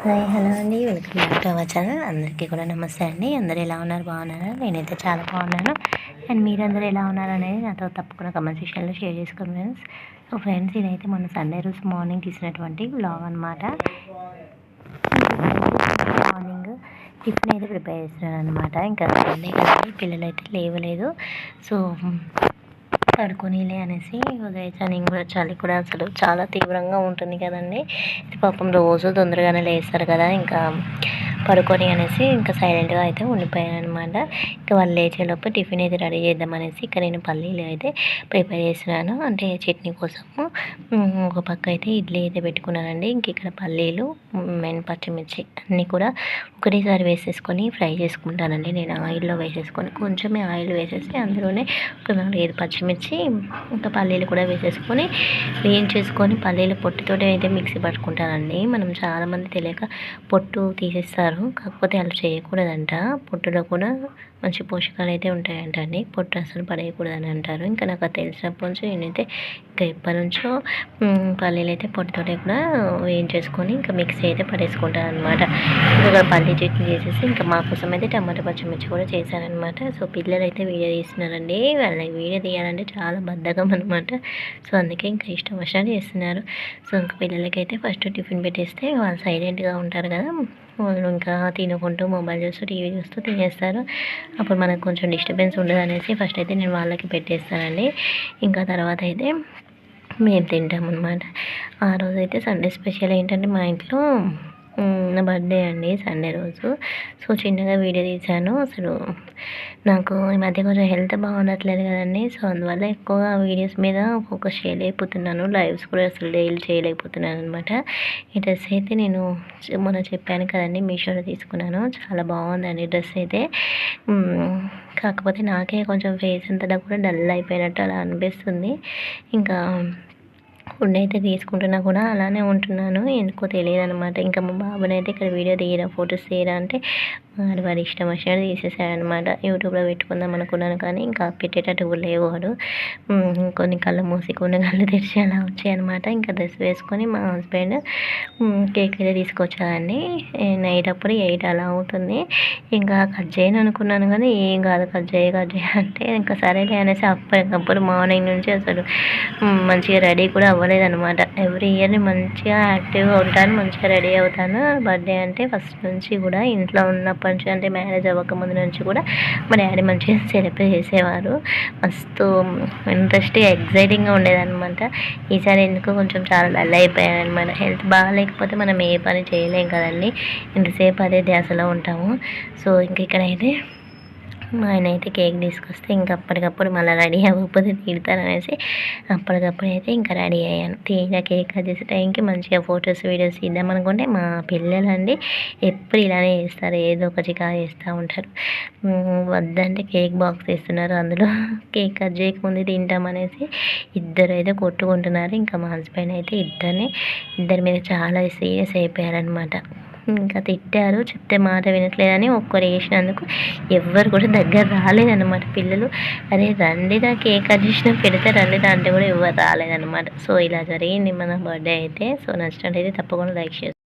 Hi hello అండి, welcome back to our channel. అందరికీ కూడా నమస్తే అండి. అందరూ ఎలా ఉన్నారు, బాగున్నారా? నేనైతే చాలా బాగున్నాను. అండ్ మీరందరూ ఎలా ఉన్నారు అనేది నాతో తప్పకుండా కమెంట్ సెక్షన్లో షేర్ చేసుకోండి ఫ్రెండ్స్. సో ఫ్రెండ్స్, ఇదైతే మన సండే రోజు మార్నింగ్ తీసినటువంటి వ్లాగ్ అనమాట. మార్నింగ్ టిఫిన్ అయితే ప్రిపేర్ చేస్తున్నాను అనమాట. ఇంకా సండే కదండి, పిల్లలు అయితే లేవలేదు. సో పడుకోనిలే అనేసి వదిలేసాను. నేను కూడా చలి కూడా అసలు చాలా తీవ్రంగా ఉంటుంది కదండి. పాపం రోజు తొందరగానే లేస్తారు కదా, ఇంకా పడుకొని అనేసి ఇంకా సైలెంట్గా అయితే ఉండిపోయాను అనమాట. ఇంకా వాళ్ళు లేచేలోపు టిఫిన్ అయితే రెడీ చేద్దామనేసి ఇక్కడ నేను పల్లీలు అయితే ప్రిపేర్ చేస్తున్నాను, అంటే చట్నీ కోసము. ఒక పక్క అయితే ఇడ్లీ అయితే పెట్టుకున్నానండి. ఇంక ఇక్కడ పల్లీలు మెయిన్ పచ్చిమిర్చి అన్నీ కూడా ఒకటేసారి వేసేసుకొని ఫ్రై చేసుకుంటానండి. నేను ఆయిల్లో వేసేసుకొని కొంచెమే ఆయిల్ వేసేసి అందులోనే ఒక 4-5 పచ్చిమిర్చి ఇంకా పల్లీలు కూడా వేసేసుకొని వేయించేసుకొని పల్లీలు పొట్టుతోటి అయితే మిక్సీ పట్టుకుంటానండి. మనం చాలామంది తెలియక పొట్టు తీసేస్తారు, కాకపోతే అలా చేయకూడదంట. పొట్టులో కూడా మంచి పోషకాలు అయితే ఉంటాయంట అండి. పొట్టు అసలు పడేయకూడదని అంటారు. ఇంకా నాకు అది తెలిసినప్పటి నుంచి నేనైతే ఇంకా ఎప్పటి నుంచో పల్లీలు అయితే పొట్టుతోటే కూడా వేయించేసుకొని ఇంకా మిక్సీ అయితే పడేసుకుంటాను అనమాట. ఇంకా పల్లీ చట్నీ చేసేసి ఇంకా మా కోసం అయితే టమాటా పచ్చిమిర్చి కూడా చేశానమాట. సో పిల్లలు అయితే వీడియో తీస్తున్నారండి. వాళ్ళకి వీడియో తీయాలంటే చాలా బద్ధకం అనమాట. సో అందుకే ఇంకా ఇష్టం వచ్చినట్టు చేస్తున్నారు. సో ఇంకా పిల్లలకైతే ఫస్ట్ టిఫిన్ పెట్టేస్తే వాళ్ళు సైలెంట్గా ఉంటారు కదా, వాళ్ళు ఇంకా తినుకుంటూ మొబైల్ చూస్తూ టీవీ చూస్తూ తినేస్తారు. అప్పుడు మనకు కొంచెం డిస్టర్బెన్స్ ఉండదు అనేసి ఫస్ట్ అయితే నేను వాళ్ళకి పెట్టేస్తానండి. ఇంకా తర్వాత అయితే మేము తింటామన్నమాట. ఆ రోజైతే సండే స్పెషల్ ఏంటంటే మా ఇంట్లో నా బర్త్డే అండి, సండే రోజు. సో చిన్నగా వీడియో తీశాను. అసలు నాకు ఈ మధ్య కొంచెం హెల్త్ బాగుండట్లేదు కదండి. సో అందువల్ల ఎక్కువగా వీడియోస్ మీద ఫోకస్ చేయలేకపోతున్నాను. లైవ్స్ కూడా అసలు డైలీ చేయలేకపోతున్నాను అనమాట. ఈ డ్రెస్ అయితే నేను మొన్న చెప్పాను కదండి, మీషోలో తీసుకున్నాను. చాలా బాగుందండి డ్రెస్ అయితే. కాకపోతే నాకే కొంచెం ఫేస్ అంతా కూడా డల్ అయిపోయినట్టు అలా అనిపిస్తుంది. ఇంకా ఫుడ్ అయితే తీసుకుంటున్నా కూడా అలానే ఉంటున్నాను, ఎందుకో తెలియదు అనమాట. ఇంకా మా బాబుని అయితే ఇక్కడ వీడియో తీయరా, ఫొటోస్ తీయరా అంటే వాడి ఇష్టం వచ్చినట్టు తీసేసాడనమాట. యూట్యూబ్లో పెట్టుకుందాం అనుకున్నాను కానీ ఇంకా పెట్టేటట్టు కూడా లేవు వాడు. కొన్ని కళ్ళు మూసి కొన్ని కళ్ళు తెరిచి అలా వచ్చాయన్నమాట. ఇంకా డ్రెస్ వేసుకొని మా హస్బెండ్ కేక్ అయితే తీసుకొచ్చారండి. నైట్ అప్పుడు 8 అలా అవుతుంది. ఇంకా కట్ చేయను అనుకున్నాను కానీ ఏం కాదు, కట్ చేయ అంటే ఇంకా సరేలే అనేసి అప్పటికప్పుడు మార్నింగ్ నుంచి అసలు మంచిగా రెడీ కూడా అవ్వలేదన్నమాట. ఎవ్రీ ఇయర్ మంచిగా యాక్టివ్గా ఉంటాను, మంచిగా రెడీ అవుతాను. బర్త్డే అంటే ఫస్ట్ నుంచి కూడా ఇంట్లో ఉన్నప్పటి నుంచి, అంటే మ్యారేజ్ అవ్వకముందు నుంచి కూడా మా డాడీ మంచిగా సెలబ్రేట్ చేసేవారు. మస్తు ఇంట్రెస్ట్గా ఎగ్జైటింగ్గా ఉండేదన్నమాట. ఈసారి ఎందుకో కొంచెం చాలా డల్ అయిపోయానమాట. హెల్త్ బాగాలేకపోతే మనం ఏ పని చేయలేం కదండి, ఇంతసేపు అదే ధ్యాసలో ఉంటాము. సో ఇంక ఇక్కడైతే మా ఆయన అయితే కేక్ తీసుకొస్తే ఇంకా అప్పటికప్పుడు మళ్ళీ రెడీ అవ్వకపోతే తిడతారనేసి అప్పటికప్పుడు అయితే ఇంకా రెడీ అయ్యాను. తీరా కేక్ కట్ చేసే టైంకి మంచిగా ఫొటోస్ వీడియోస్ ఇద్దామనుకుంటే మా పిల్లలండి ఎప్పుడు ఇలానే చేస్తారు, ఏదో ఒక చికా చేస్తూ ఉంటారు. వద్దంటే కేక్ బాక్స్ ఇస్తున్నారు, అందులో కేక్ కట్ చేయకముందే తింటామనేసి ఇద్దరు అయితే కొట్టుకుంటున్నారు. ఇంకా మా హస్బెండ్ అయితే ఇద్దరి మీద చాలా సీరియస్ అయిపోయారనమాట. ఇంకా తిట్టారు, చెప్తే మాట వినట్లేదని ఒక్కరు వేసినందుకు ఎవ్వరు కూడా దగ్గర రాలేదన్నమాట. పిల్లలు అరే రండిరా కేక్ కట్ చేసిన పెడితే రండిరా అంటే కూడా ఎవరు రాలేదన్నమాట. సో ఇలా జరిగింది మన బర్త్డే అయితే. సో నచ్చినట్టయితే తప్పకుండా లైక్ చేయండి.